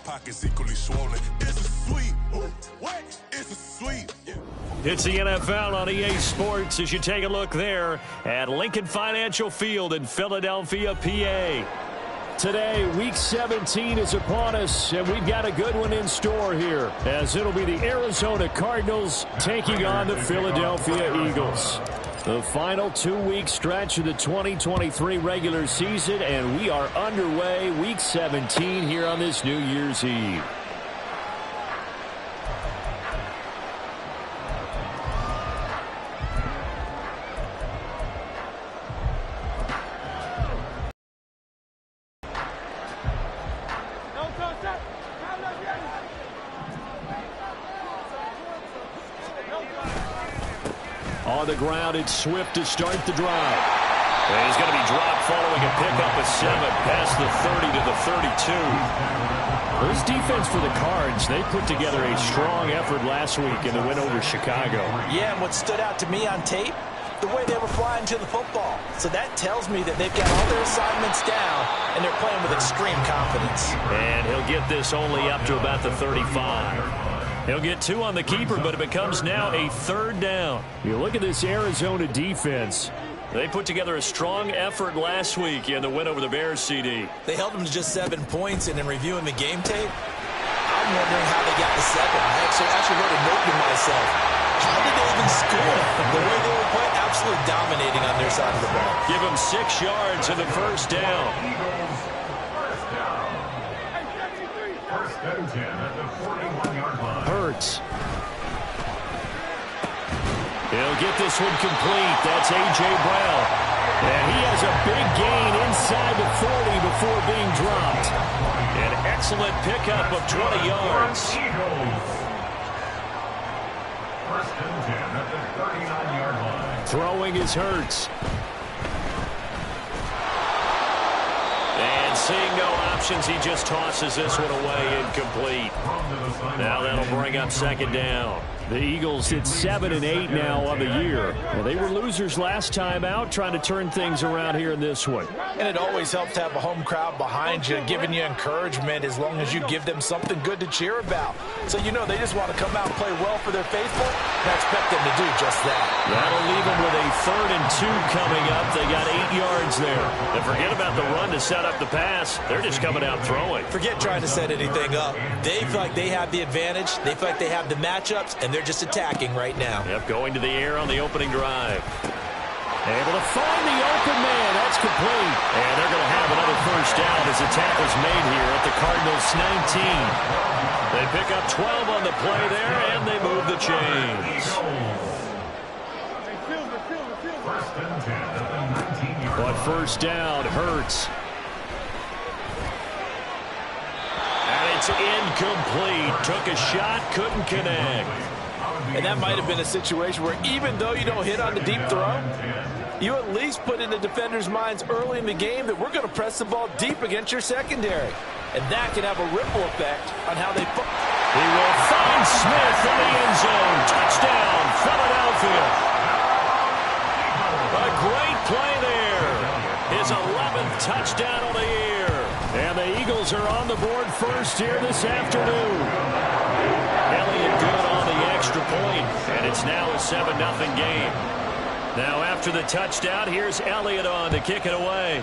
pockets equally swollen. It's a sweep. What? It's a sweep. Yeah. It's the NFL on EA Sports as you take a look there at Lincoln Financial Field in Philadelphia, PA. Today, Week 17 is upon us, and we've got a good one in store here, as it'll be the Arizona Cardinals taking on the Philadelphia Eagles. The final 2-week stretch of the 2023 regular season, and we are underway Week 17 here on this New Year's Eve. On the ground, it's Swift to start the drive. And he's going to be dropped following a pickup of 7 past the 30 to the 32. This defense for the Cards, they put together a strong effort last week in the win over Chicago. Yeah, and what stood out to me on tape, the way they were flying to the football. So that tells me that they've got all their assignments down, and they're playing with extreme confidence. And he'll get this only up to about the 35. He'll get 2 on the keeper, but it becomes now a 3rd down. You look at this Arizona defense. They put together a strong effort last week in the win over the Bears, CD. They held them to just 7 points, and in reviewing the game tape, I'm wondering how they got the 7. I actually wrote a note to myself. How did they even score? The way they were playing, absolutely dominating on their side of the ball. Give them 6 yards in the 1st down. Hurts. He'll get this one complete. That's A.J. Brown. And he has a big gain inside the 40 before being dropped. An excellent pickup of 20 yards. Throwing is Hurts. And seeing no options, he just tosses this one away incomplete. Now that'll bring up 2nd down. The Eagles hit 7 and 8 now on the year. Well, they were losers last time out, trying to turn things around here in this one. And it always helps to have a home crowd behind you, giving you encouragement as long as you give them something good to cheer about. So you know they just want to come out and play well for their faithful, and I expect them to do just that. That'll leave them with a 3rd and 2 coming up. They got 8 yards there. And forget about the run to set up the pass. They're just coming out throwing. Forget trying to set anything up. They feel like they have the advantage. They feel like they have the matchups, and they're just attacking right now. Yep, going to the air on the opening drive. Able to find the open man. That's complete. And they're going to have another 1st down as the tackle's made here at the Cardinals' 19. They pick up 12 on the play there, and they move the chains. But 1st down, Hurts. And it's incomplete. Took a shot, couldn't connect. And that might have been a situation where even though you don't hit on the deep throw, you at least put in the defender's minds early in the game that we're going to press the ball deep against your secondary. And that can have a ripple effect on how they... He will find Smith in the end zone. Touchdown, Philadelphia. A great play there. His 11th touchdown of the year. And the Eagles are on the board first here this afternoon. Elliott good on the extra point, and it's now a 7-0 game. Now after the touchdown, here's Elliott on to kick it away.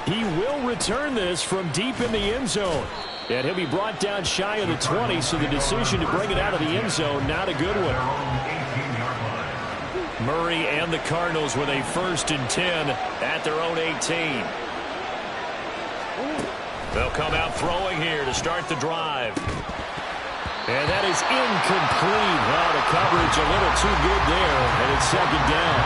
He will return this from deep in the end zone. And he'll be brought down shy of the 20, so the decision to bring it out of the end zone, not a good one. Murray and the Cardinals with a 1st and 10 at their own 18. They'll come out throwing here to start the drive. And that is incomplete. Well, the coverage a little too good there, and it's 2nd down.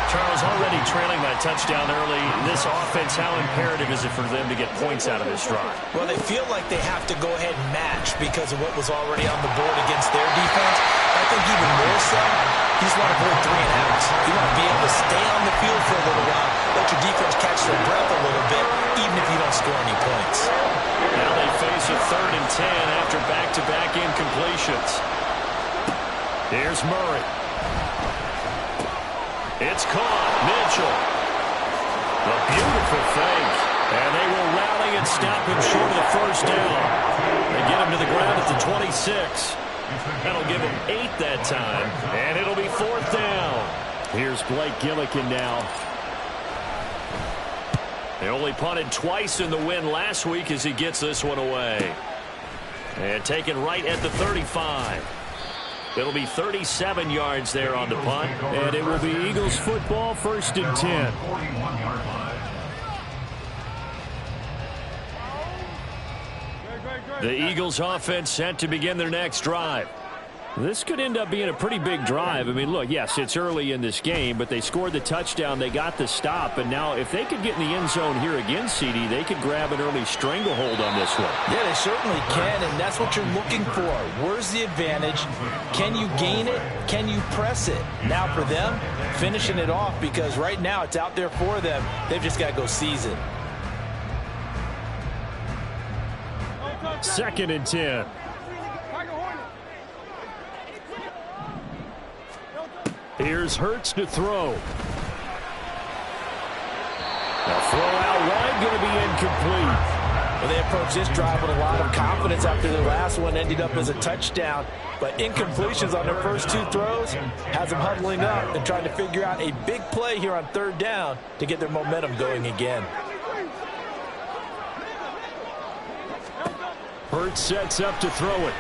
Charles, already trailing that touchdown early. This offense, how imperative is it for them to get points out of this drive? Well, they feel like they have to go ahead and match because of what was already on the board against their defense. I think even more so, you just want to avoid 3 and outs. You want to be able to stay on the field for a little while, let your defense catch their breath a little bit, even if you don't score any points. Now they face a 3rd and 10 after back-to-back incompletions. Here's Murray. It's caught. Mitchell. The beautiful fake. And they will rally and stop him short of the first down. They get him to the ground at the 26. That'll give him 8 that time. And it'll be 4th down. Here's Blake Gillikin now. They only punted twice in the win last week as he gets this one away. And taken right at the 35. It'll be 37 yards there on the punt. And it will be Eagles football, 1st and 10. The Eagles offense set to begin their next drive. This could end up being a pretty big drive. I mean, look, yes, it's early in this game, but they scored the touchdown. They got the stop. And now if they could get in the end zone here again, CD, they could grab an early stranglehold on this one. Yeah, they certainly can, and that's what you're looking for. Where's the advantage? Can you gain it? Can you press it? Now for them, finishing it off, because right now it's out there for them. They've just got to go seize it. 2nd and 10. Here's Hurts to throw. The throw out wide going to be incomplete. Well, they approached this drive with a lot of confidence after their last one ended up as a touchdown. But incompletions on their first 2 throws has them huddling up and trying to figure out a big play here on 3rd down to get their momentum going again. Hurts sets up to throw it.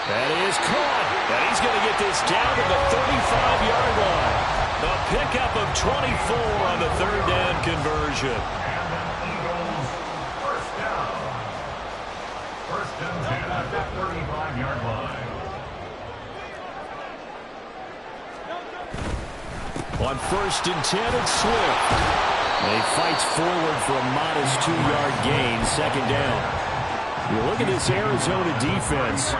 That is caught. And he's going to get this down to the 35-yard line. The pickup of 24 on the 3rd down conversion. And the Eagles first down. 1st and 10 at the 35-yard line. On 1st and 10, it's Swift. He fights forward for a modest 2-yard gain, 2nd down. You look at this Arizona defense.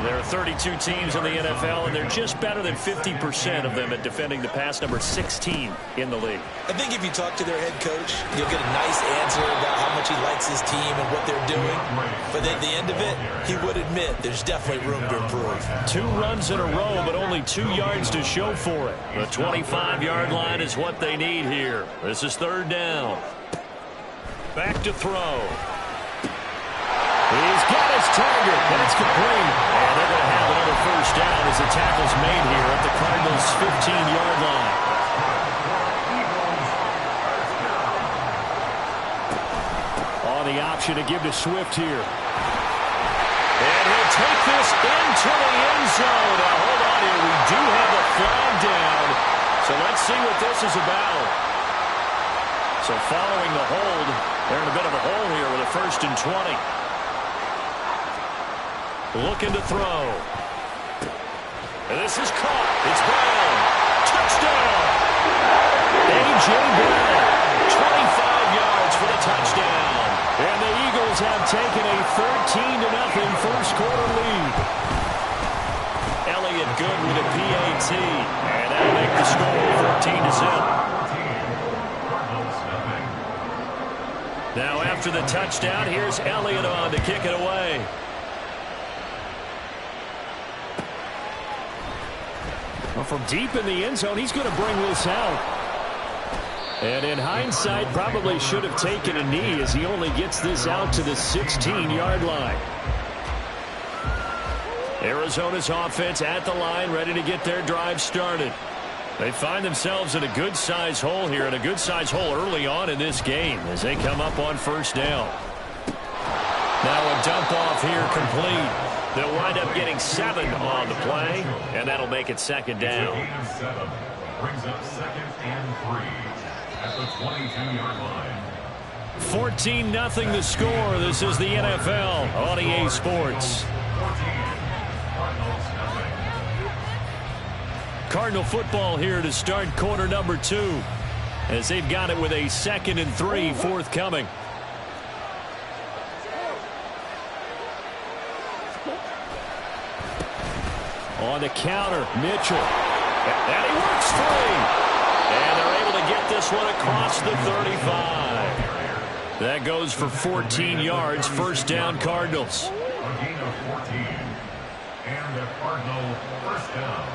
There are 32 teams in the NFL, and they're just better than 50% of them at defending the pass, number 16 in the league. I think if you talk to their head coach, you'll get a nice answer about how much he likes his team and what they're doing. But at the end of it, he would admit there's definitely room to improve. 2 runs in a row, but only 2 yards to show for it. The 25-yard line is what they need here. This is 3rd down. Back to throw. He's got his target. That's complete. And they're going to have another 1st down as the tackle's made here at the Cardinals' 15-yard line. On the option to give to Swift here. And he'll take this into the end zone. Now, hold on here. We do have a flag down. So let's see what this is about. So following the hold, they're in a bit of a hole here with a 1st and 20. Looking to throw. And this is caught. It's Brown. Touchdown. A.J. Brown. 25 yards for the touchdown. And the Eagles have taken a 13-0 first quarter lead. Elliott good with a PAT. And that'll make the score 14-0. Now after the touchdown, here's Elliott on to kick it away. Well, from deep in the end zone, he's going to bring this out. And in hindsight, probably should have taken a knee as he only gets this out to the 16-yard line. Arizona's offense at the line, ready to get their drive started. They find themselves in a good-sized hole here, and a good-sized hole early on in this game as they come up on 1st down. Now a dump-off here complete. They'll wind up getting 7 on the play, and that'll make it 2nd down. Brings up 2nd and 3 at the 22-yard line. 14-0 the score. This is the NFL on EA Sports. Cardinal football here to start quarter number 2 as they've got it with a 2nd and 3 forthcoming. On the counter, Mitchell. And he works free. And they're able to get this one across the 35. That goes for 14 yards. 1st down, Cardinals. A gain of 14. And a Cardinal 1st down.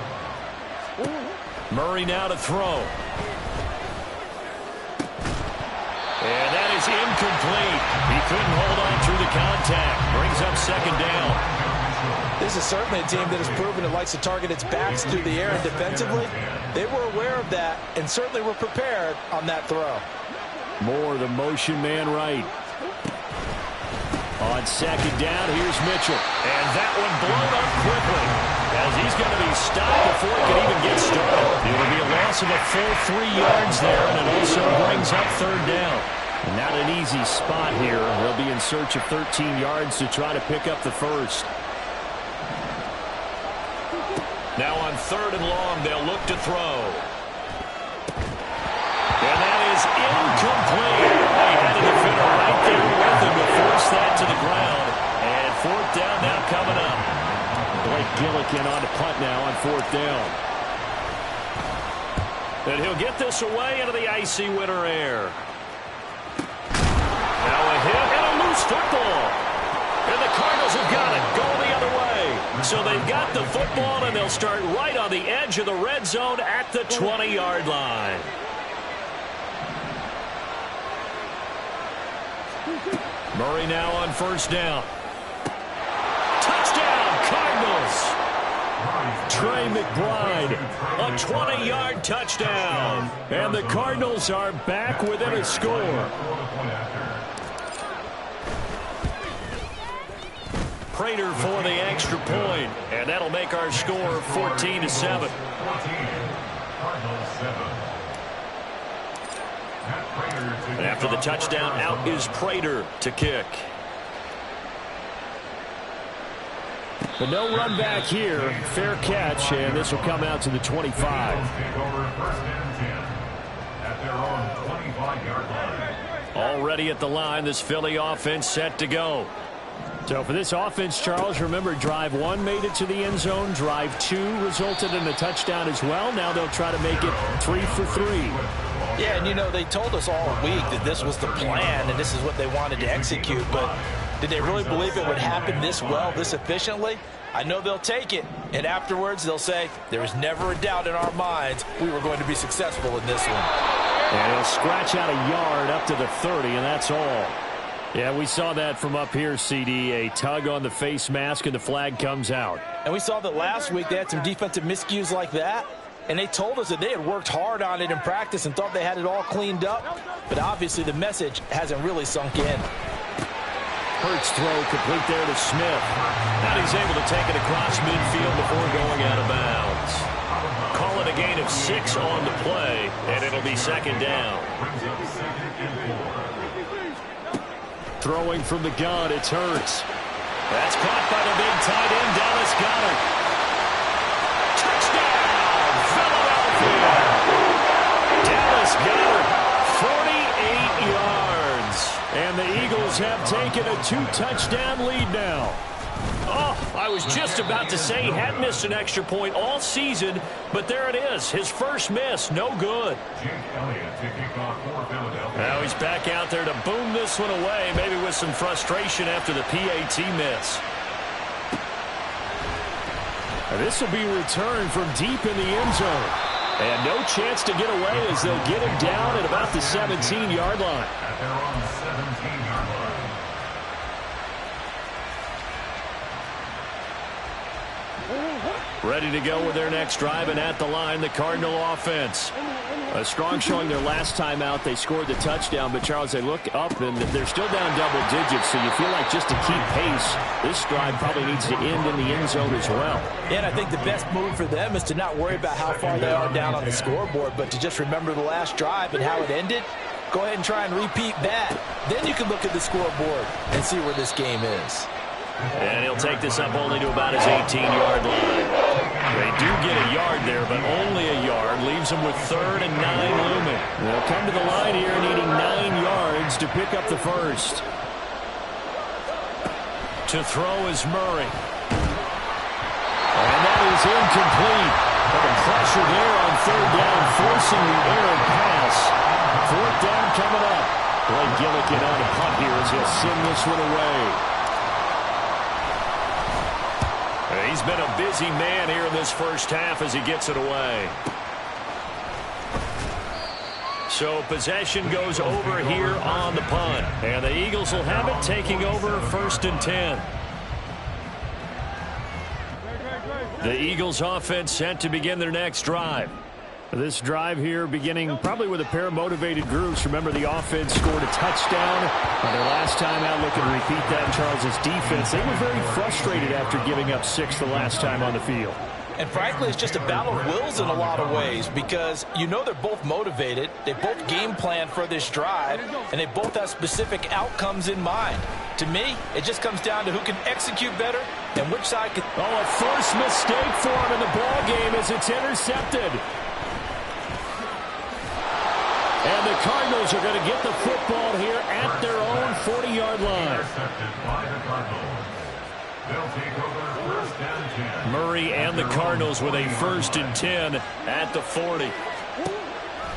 Murray now to throw. And that is incomplete. He couldn't hold on through the contact. Brings up second down. This is certainly a team that has proven it likes to target its backs through the air, and defensively, they were aware of that and certainly were prepared on that throw. More the motion man right. On second down, here's Mitchell. And that one blown up quickly, as he's going to be stopped before he can even get started. It'll be a loss of a full 3 yards there, and it also brings up third down. And not an easy spot here. They'll be in search of 13 yards to try to pick up the first. Now on third and long, they'll look to throw. And that is incomplete. They had a defender right there with him to force that to the ground. And fourth down now coming up. Blake Gillikin on to punt now on fourth down. And he'll get this away into the icy winter air. Now a hit and a loose football. And the Cardinals have got it. Going the other way. So they've got the football, and they'll start right on the edge of the red zone at the 20-yard line. Murray now on first down. Touchdown, Cardinals. Trey McBride, a 20-yard touchdown. And the Cardinals are back within a score. Prater for the extra point, and that'll make our score 14-7. And after the touchdown, out is Prater to kick. But no run back here. Fair catch, and this will come out to the 25. Already at the line, this Philly offense set to go. So for this offense, Charles, remember, drive 1 made it to the end zone. Drive 2 resulted in a touchdown as well. Now they'll try to make it 3 for 3. Yeah, and you know, they told us all week that this was the plan and this is what they wanted to execute, but did they really believe it would happen this well, this efficiently? I know they'll take it, and afterwards they'll say, there was never a doubt in our minds we were going to be successful in this one. And he'll scratch out a yard up to the 30, and that's all. Yeah, we saw that from up here, CD. A tug on the face mask, and the flag comes out. And we saw that last week they had some defensive miscues like that. And they told us that they had worked hard on it in practice and thought they had it all cleaned up. But obviously the message hasn't really sunk in. Hurts throw complete there to Smith. Now he's able to take it across midfield before going out of bounds. Call it a gain of 6 on the play, and it'll be second down. Throwing from the gun, it's Hurts. That's caught by the big tight end, Dallas Goedert. Dallas Goedert, 48 yards. And the Eagles have taken a 2-touchdown lead now. Oh, I was just about to say he hadn't missed an extra point all season, but there it is. His first miss, no good. Now he's back out there to boom this one away, maybe with some frustration after the PAT miss. And this will be returned from deep in the end zone. And no chance to get away as they'll get him down at about the 17-yard line. Ready to go with their next drive, and at the line, the Cardinal offense. A strong showing their last time out. They scored the touchdown, but Charles, they look up, and they're still down double digits, so you feel like just to keep pace, this drive probably needs to end in the end zone as well. And I think the best move for them is to not worry about how far they are down on the scoreboard, but to just remember the last drive and how it ended. Go ahead and try and repeat that. Then you can look at the scoreboard and see where this game is. And he'll take this up only to about his 18-yard line. They do get a yard there, but only a yard. Leaves them with 3rd and 9 looming. They'll come to the line here needing 9 yards to pick up the first. To throw is Murray. And that is incomplete. But the pressure there on 3rd down, forcing the errant pass. 4th down coming up. Blake Gillikin on a punt here as he'll send this one away. He's been a busy man here in this first half as he gets it away. So possession goes over here on the punt. And the Eagles will have it, taking over 1st and 10. The Eagles offense set to begin their next drive. This drive here beginning probably with a pair of motivated groups. Remember, the offense scored a touchdown on their last time out. Looking to repeat that in Charles' defense. They were very frustrated after giving up 6 the last time on the field. And frankly, it's just a battle of wills in a lot of ways because you know they're both motivated. They both game plan for this drive, and they both have specific outcomes in mind. To me, it just comes down to who can execute better and which side can... Oh, a first mistake for him in the ball game as it's intercepted. And the Cardinals are going to get the football here at their own 40-yard line. Intercepted by the Cardinals. They'll take over 1st and 10. Murray and the Cardinals with a 1st and 10 at the 40.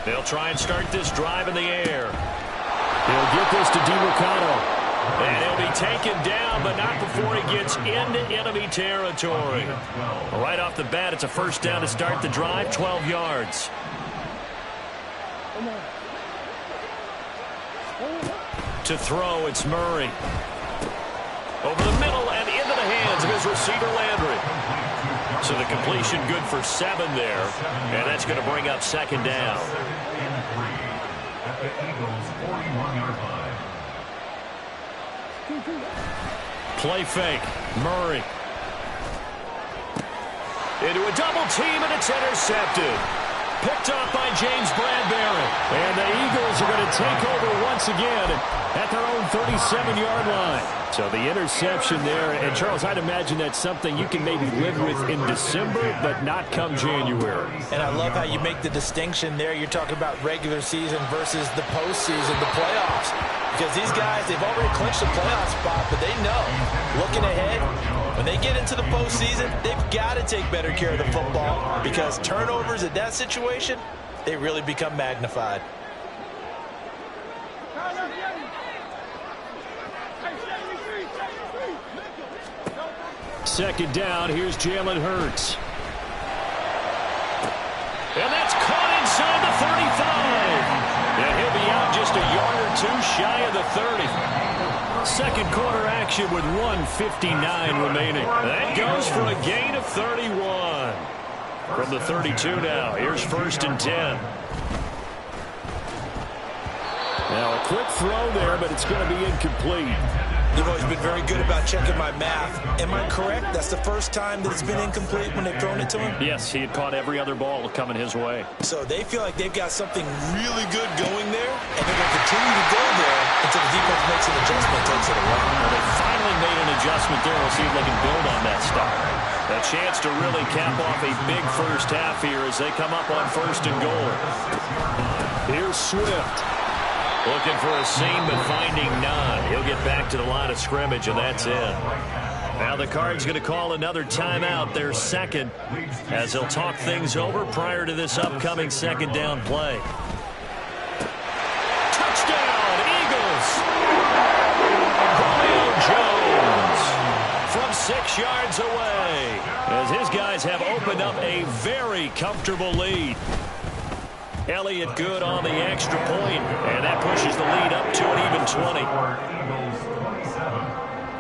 They'll try and start this drive in the air. He'll get this to DiMercato. And he'll be taken down, but not before he gets into enemy territory. Right off the bat, it's a 1st down to start the drive, 12 yards. To throw, it's Murray. Over the middle and into the hands of his receiver, Landry. So the completion good for 7 there. And that's going to bring up 2nd down. 2nd and 3 at the Eagles' 41-yard line. Play fake. Murray. Into a double team, and it's intercepted. Picked up by James Bradbury. And the Eagles are going to take over once again at their own 37-yard line. So the interception there. And, Charles, I'd imagine that's something you can maybe live with in December, but not come January. And I love how you make the distinction there. You're talking about regular season versus the postseason, the playoffs. Because these guys, they've already clinched the playoff spot, but they know, looking ahead, when they get into the postseason, they've got to take better care of the football because turnovers in that situation, they really become magnified. Second down, here's Jalen Hurts. And that's caught inside the 35. And he'll be out just a yard or 2 shy of the 30. Second quarter action with 1:59 remaining. That goes for a gain of 31. From the 32 now, here's 1st and 10. Now a quick throw there, but it's going to be incomplete. You've always been very good about checking my math. Am I correct? That's the first time that it's been incomplete when they've thrown it to him? Yes, he had caught every other ball coming his way. So they feel like they've got something really good going there, and they're going to continue to go there until the defense makes an adjustment, takes it away. Well, they finally made an adjustment there. We'll see if they can build on that start. A chance to really cap off a big first half here as they come up on 1st and goal. Here's Swift. Looking for a seam, but finding none. He'll get back to the line of scrimmage, and that's it. Now the Cards going to call another timeout, their 2nd, as they'll talk things over prior to this upcoming 2nd down play. Touchdown, Eagles! Julio Jones from 6 yards away, as his guys have opened up a very comfortable lead. Elliott good on the extra point, and that pushes the lead up to an even 20. Eagles 27,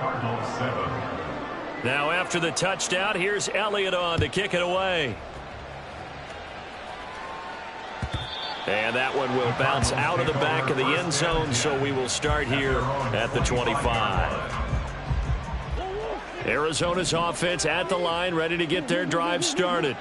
Cardinals 7. Now after the touchdown, here's Elliott on to kick it away. And that one will bounce out of the back of the end zone, so we will start here at the 25. Arizona's offense at the line, ready to get their drive started.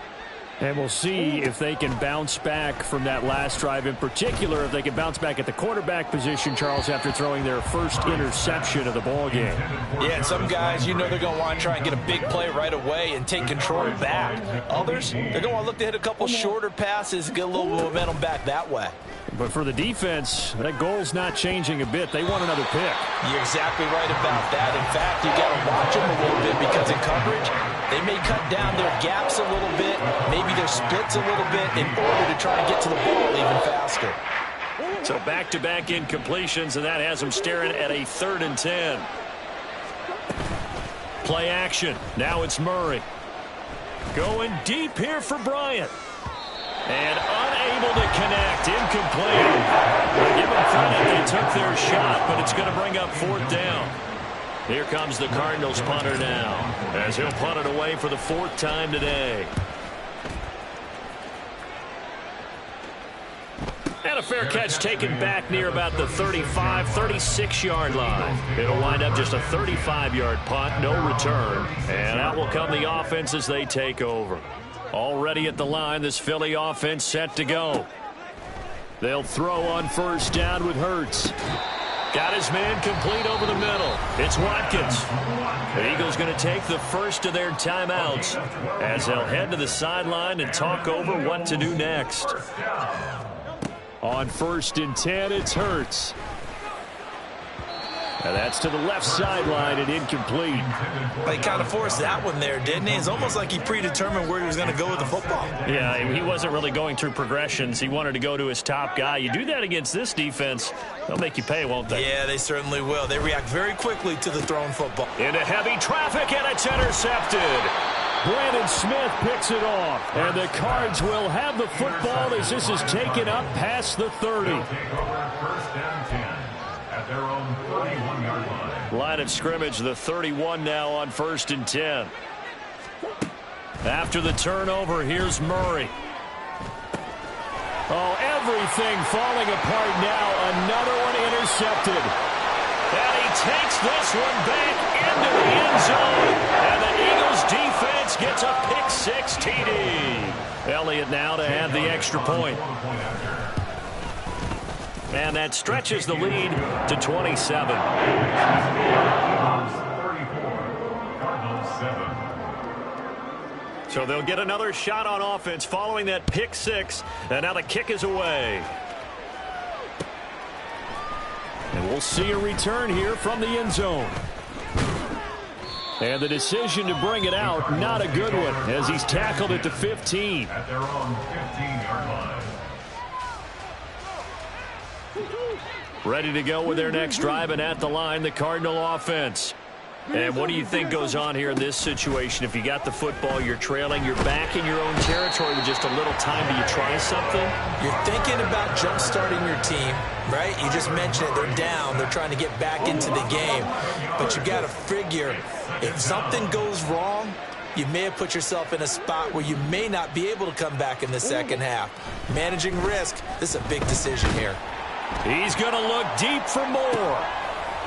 And we'll see if they can bounce back from that last drive, in particular if they can bounce back at the quarterback position, Charles, after throwing their first interception of the ball game. Yeah, and some guys, you know they're going to want to try and get a big play right away and take control back. Others, they're going to want to look to hit a couple shorter passes, get a little momentum back that way. But for the defense, that goal's not changing a bit. They want another pick. You're exactly right about that. In fact, you got to watch them a little bit because in coverage, they may cut down their gaps a little bit, maybe their splits a little bit in order to try and get to the ball even faster. So back-to-back incompletions, and that has them staring at a 3rd and 10. Play action. Now it's Murray. Going deep here for Bryant. And unable unable to connect. Incomplete. Give them credit. They took their shot, but it's going to bring up 4th down. Here comes the Cardinals punter now, as he'll punt it away for the 4th time today. And a fair catch taken back near about the 35, 36-yard line. It'll wind up just a 35-yard punt, no return. And out will come the offense as they take over. Already at the line, this Philly offense set to go. They'll throw on 1st down with Hurts. Got his man complete over the middle. It's Watkins. The Eagles going to take the first of their timeouts as they'll head to the sideline and talk over what to do next. On 1st and 10, it's Hurts. And that's to the left sideline and incomplete. He kind of forced that one there, didn't he? It's almost like he predetermined where he was going to go with the football. Yeah, he wasn't really going through progressions. He wanted to go to his top guy. You do that against this defense, they'll make you pay, won't they? Yeah, they certainly will. They react very quickly to the thrown football. Into heavy traffic, and it's intercepted. Brandon Smith picks it off. And the Cards will have the football as this is taken up past the 30. They'll take over 1st and 10 at their own 31-yard line. Line of scrimmage, the 31 now on 1st and 10. After the turnover, here's Murray. Oh, everything falling apart now. Another one intercepted. And he takes this one back into the end zone. And the Eagles defense gets a pick-6 TD. Elliott now to add the extra point. And that stretches the lead to 27. So they'll get another shot on offense following that pick-6. And now the kick is away. And we'll see a return here from the end zone. And the decision to bring it out, not a good one, as he's tackled at the 15. At their own 15-yard line. Ready to go with their next drive, and at the line, the Cardinal offense. And what do you think goes on here in this situation? If you got the football, you're trailing, you're back in your own territory with just a little time. Do you try something? You're thinking about jump-starting your team, right? You just mentioned it. They're down. They're trying to get back into the game. But you got to figure, if something goes wrong, you may have put yourself in a spot where you may not be able to come back in the second half. Managing risk, this is a big decision here. He's going to look deep for more.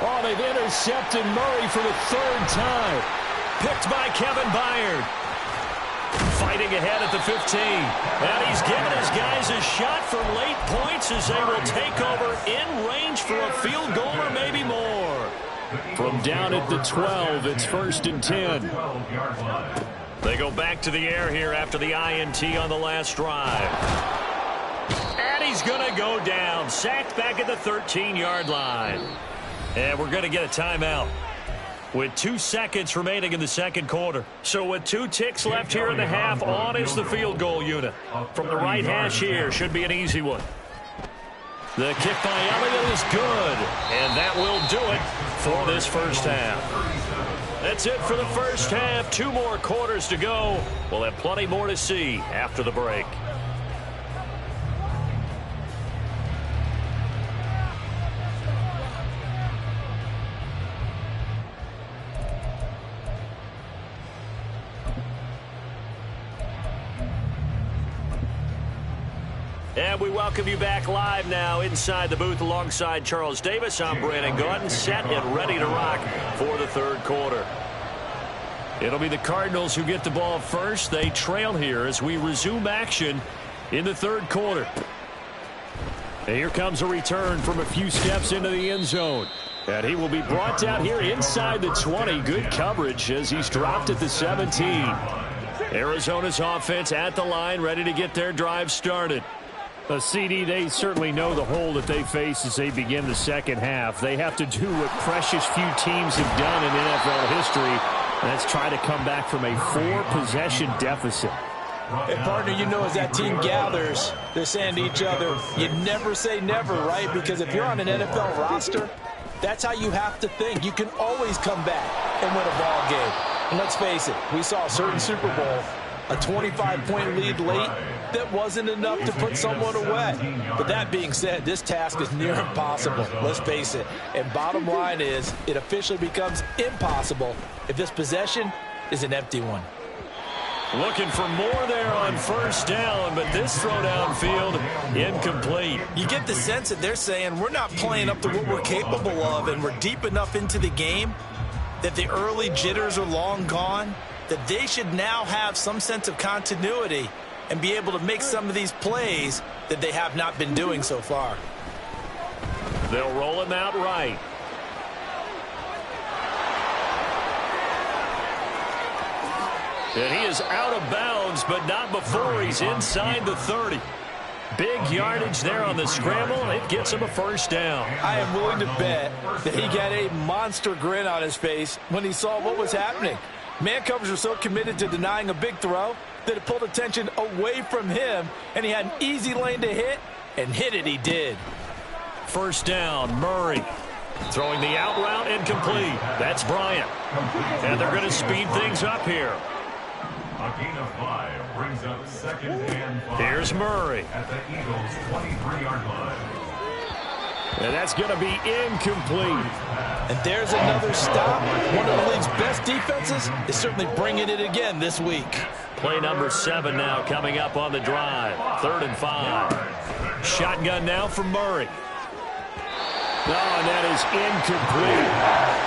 Oh, they've intercepted Murray for the 3rd time. Picked by Kevin Byard. Fighting ahead at the 15. And he's given his guys a shot for late points as they will take over in range for a field goal or maybe more. From down at the 12, it's 1st and 10. They go back to the air here after the INT on the last drive. And he's going to go down. Sacked back at the 13-yard line. And we're going to get a timeout with 2 seconds remaining in the second quarter. So with 2 ticks left here in the half, on is the field goal unit. From the right hash here, should be an easy one. The kick by Elliott is good. And that will do it for this first half. That's it for the first half. 2 more quarters to go. We'll have plenty more to see after the break. And we welcome you back live now inside the booth alongside Charles Davis. I'm Brandon Gordon, set and ready to rock for the 3rd quarter. It'll be the Cardinals who get the ball first. They trail here as we resume action in the 3rd quarter. And here comes a return from a few steps into the end zone. And he will be brought down here inside the 20. Good coverage as he's dropped at the 17. Arizona's offense at the line, ready to get their drive started. CD, they certainly know the hole that they face as they begin the second half. They have to do what precious few teams have done in NFL history, and that's try to come back from a 4-possession deficit. Hey, partner, you know as that team gathers, they're saying to each other, you never say never, right? Because if you're on an NFL roster, that's how you have to think. You can always come back and win a ball game. And let's face it, we saw a certain Super Bowl, a 25-point lead late, that wasn't enough to put someone away. But that being said, this task is near impossible, let's face it. And bottom line is, it officially becomes impossible if this possession is an empty one. Looking for more there on first down, but this throw downfield incomplete. You get the sense that they're saying we're not playing up to what we're capable of, and we're deep enough into the game that the early jitters are long gone, that they should now have some sense of continuity and be able to make some of these plays that they have not been doing so far. They'll roll him out right. And he is out of bounds, but not before he's inside the 30. Big yardage there on the scramble. It gets him a first down. I am willing to bet that he got a monster grin on his face when he saw what was happening. Man coverage was so committed to denying a big throw that it pulled attention away from him, and he had an easy lane to hit, and hit it he did. First down, Murray. Throwing the out route incomplete. That's Bryant. And they're going to speed things up here. A gain of 5 brings up 2nd and 5. Here's Murray. At the Eagles' 23-yard line. And that's going to be incomplete. And there's another stop. One of the league's best defenses is certainly bringing it again this week. Play number 7 now coming up on the drive. 3rd and 5. Shotgun now for Murray. Oh, and that is incomplete.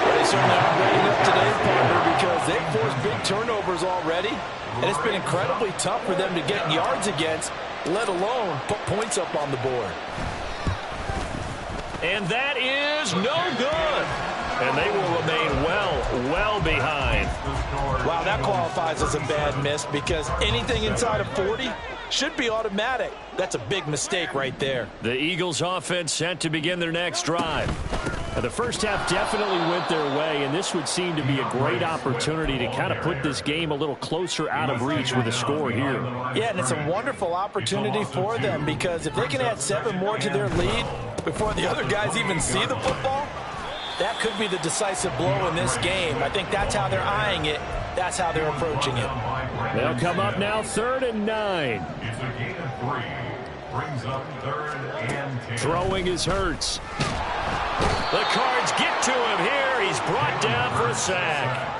They certainly aren't ready up today, partner, because they've forced big turnovers already. And it's been incredibly tough for them to get yards against, let alone put points up on the board. And that is no good. And they will remain well behind. Wow, that qualifies as a bad miss because anything inside of 40 should be automatic. That's a big mistake right there. The Eagles offense set to begin their next drive. The first half definitely went their way, and this would seem to be a great opportunity to kind of put this game a little closer out of reach with a score here. Yeah, and it's a wonderful opportunity for them because if they can add 7 more to their lead before the other guys even see the football, that could be the decisive blow in this game. I think that's how they're eyeing it. That's how they're approaching it. They'll come up now 3rd and 9. It's a gain of 3. Brings up 3rd and 10. Throwing is Hurts. The Cards get to him here. He's brought down for a sack.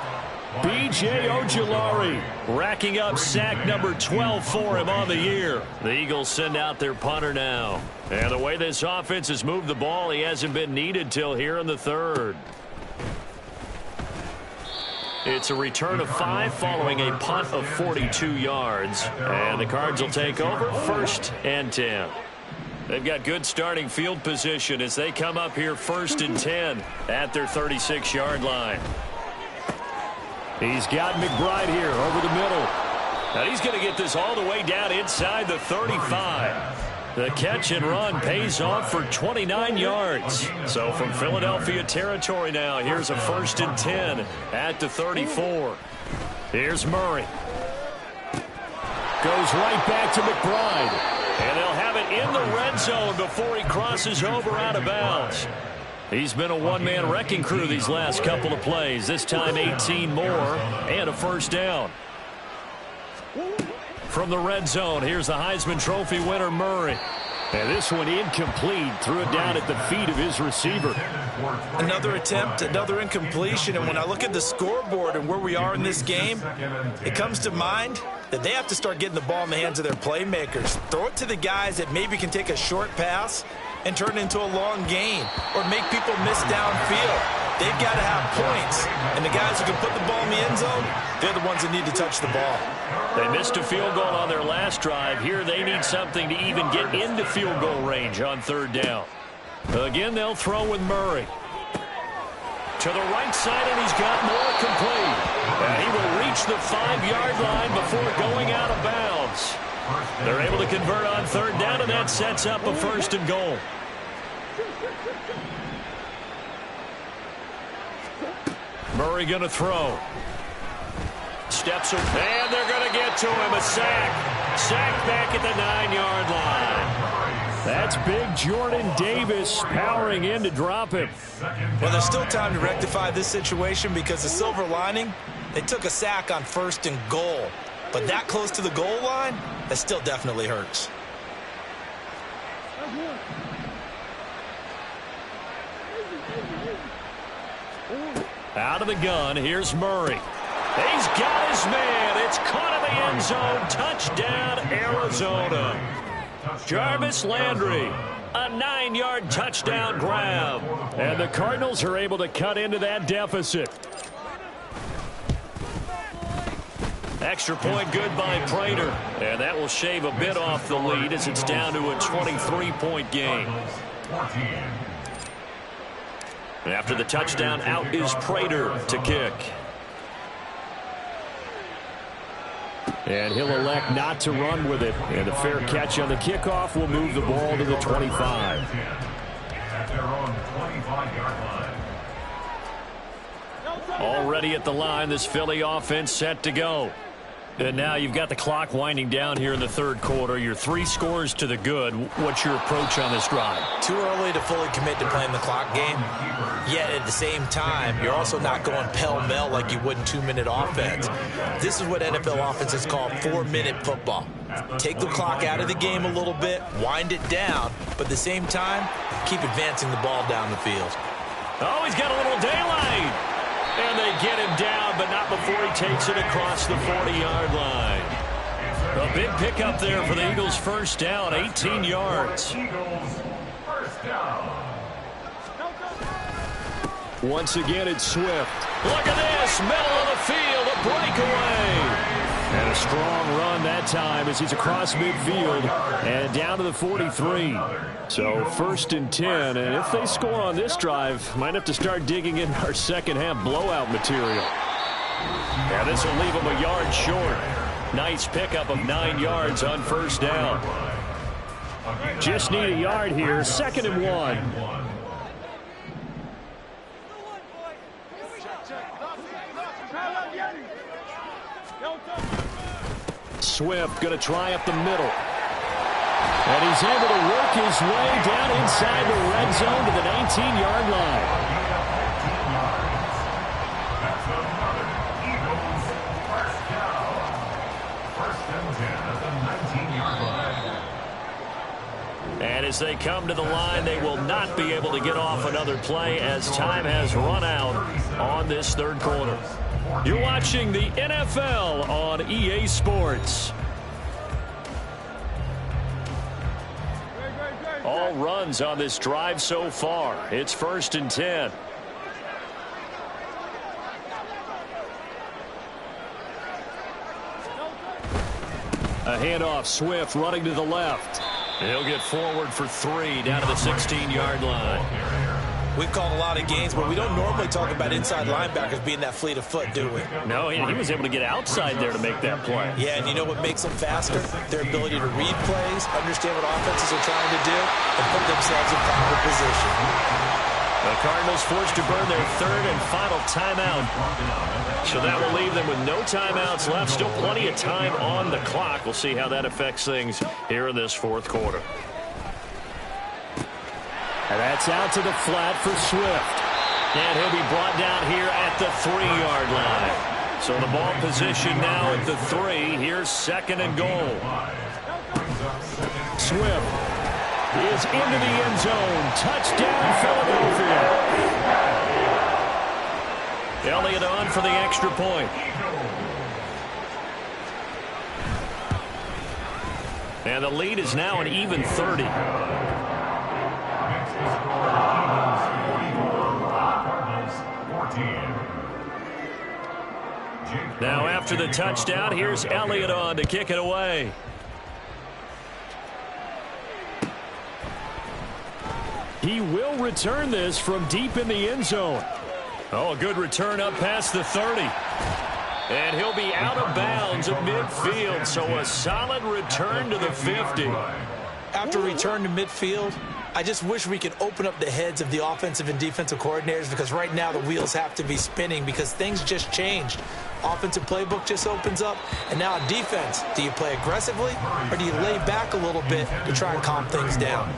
B.J. Ojulari racking up sack number 12 for him on the year. The Eagles send out their punter now. And the way this offense has moved the ball, he hasn't been needed till here in the 3rd. It's a return of 5 following a punt of 42 yards. And the Cards will take over 1st and 10. They've got good starting field position as they come up here 1st and 10 at their 36-yard line. He's got McBride here over the middle. And he's going to get this all the way down inside the 35. The catch and run pays off for 29 yards. So from Philadelphia territory now, here's a 1st and 10 at the 34. Here's Murray. Goes right back to McBride. And they'll have it in the red zone before he crosses over out of bounds. He's been a one-man wrecking crew these last couple of plays. This time 18 more and a first down. From the red zone, here's the Heisman Trophy winner, Murray. And this one incomplete. Threw it down at the feet of his receiver. Another attempt, another incompletion. And when I look at the scoreboard and where we are in this game, it comes to mind that they have to start getting the ball in the hands of their playmakers. Throw it to the guys that maybe can take a short pass and turn it into a long gain or make people miss downfield. They've got to have points. And the guys who can put the ball in the end zone, they're the ones that need to touch the ball. They missed a field goal on their last drive. Here they need something to even get into field goal range on 3rd down. Again, they'll throw with Murray. To the right side, and he's got more complete. And he will reach the 5-yard line before going out of bounds. They're able to convert on 3rd down, and that sets up a 1st and goal. Murray going to throw. Steps up, and they're going to get to him. A sack. Sack back at the 9-yard line. That's big Jordan Davis powering in to drop him. Well, there's still time to rectify this situation because the silver lining, they took a sack on 1st and goal. But that close to the goal line, That still definitely hurts. Out of the gun, here's Murray. He's got his man. It's caught in the end zone. Touchdown, Arizona. Jarvis Landry, a 9-yard touchdown grab. And the Cardinals are able to cut into that deficit. Extra point good by Prater. And that will shave a bit off the lead as it's down to a 23-point game. After the touchdown, out is Prater to kick. And he'll elect not to run with it. And a fair catch on the kickoff will move the ball to the 25. At their own 25-yard line. Already at the line, this Philly offense set to go. And now you've got the clock winding down here in the third quarter. You're 3 scores to the good. What's your approach on this drive? Too early to fully commit to playing the clock game. Yet at the same time, you're also not going pell-mell like you would in 2-minute offense. This is what NFL offenses call 4-minute football. Take the clock out of the game a little bit, wind it down, but at the same time, keep advancing the ball down the field. Oh, he's got a little daylight. And they get him down, but not before he takes it across the 40-yard line. A big pickup there for the Eagles' first down, 18 yards. Eagles first down. Once again, it's Swift. Look at this, middle of the field, a breakaway. And a strong run that time as he's across midfield and down to the 43. So 1st and 10, and if they score on this drive, might have to start digging in our second half blowout material. And this will leave him a yard short. Nice pickup of 9 yards on first down. Just need a yard here, 2nd and 1. Swift going to try up the middle. And he's able to work his way down inside the red zone to the 19-yard line. That's another Eagles first down. 1st and 10 at the 19-yard line. And as they come to the line, they will not be able to get off another play as time has run out on this third quarter. You're watching the NFL on EA Sports. All runs on this drive so far. It's 1st and 10. A handoff, Swift running to the left. He'll get forward for 3 down to the 16-yard line. We've called a lot of games, but we don't normally talk about inside linebackers being that fleet of foot, do we? No, he was able to get outside there to make that play. Yeah, and you know what makes them faster? Their ability to read plays, understand what offenses are trying to do, and put themselves in proper position. The Cardinals forced to burn their 3rd and final timeout. So that will leave them with no timeouts left. Still plenty of time on the clock. We'll see how that affects things here in this 4th quarter. And that's out to the flat for Swift. And he'll be brought down here at the 3-yard line. So the ball position now at the 3. Here's 2nd and goal. Swift is into the end zone. Touchdown, Philadelphia. Elliott on for the extra point. And the lead is now an even 30. Now after the touchdown, here's Elliott on to kick it away. He will return this from deep in the end zone. Oh, a good return up past the 30. And he'll be out of bounds at midfield, so a solid return to the 50. After return to midfield, I just wish we could open up the heads of the offensive and defensive coordinators, because right now the wheels have to be spinning because things just changed. Offensive playbook just opens up, and now defense. Do you play aggressively or do you lay back a little bit to try and calm things down?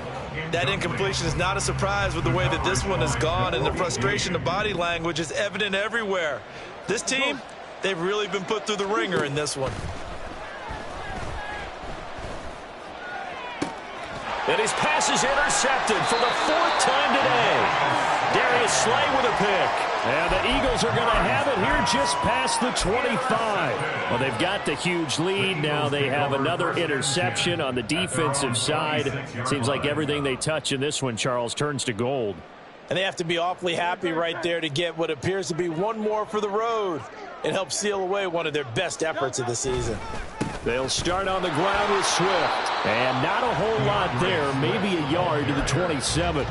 That incompletion is not a surprise with the way that this one has gone, and the frustration, the body language is evident everywhere. This team, they've really been put through the ringer in this one. And his pass is intercepted for the 4th time today. Darius Slay with a pick. And the Eagles are going to have it here just past the 25. Well, they've got the huge lead. Now they have another interception on the defensive side. Seems like everything they touch in this one, Charles, turns to gold. And they have to be awfully happy right there to get what appears to be one more for the road. It helps seal away one of their best efforts of the season. They'll start on the ground with Swift. And not a whole lot there, maybe a yard to the 27.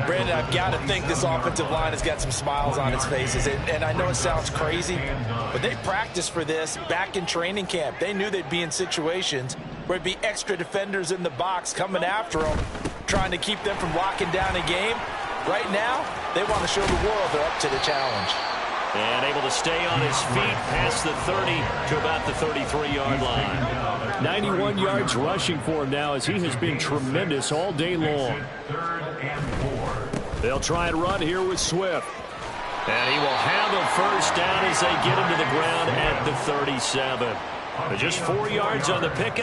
Brandon, I've got to think this offensive line has got some smiles on its faces. And I know it sounds crazy, but they practiced for this back in training camp. They knew they'd be in situations where it'd be extra defenders in the box coming after them, trying to keep them from locking down a game. Right now, they want to show the world they're up to the challenge. And able to stay on his feet past the 30 to about the 33-yard line. 91 yards rushing for him now as he has been tremendous all day long. They'll try and run here with Swift. And he will have a first down as they get him to the ground at the 37. Just 4 yards on the pickup.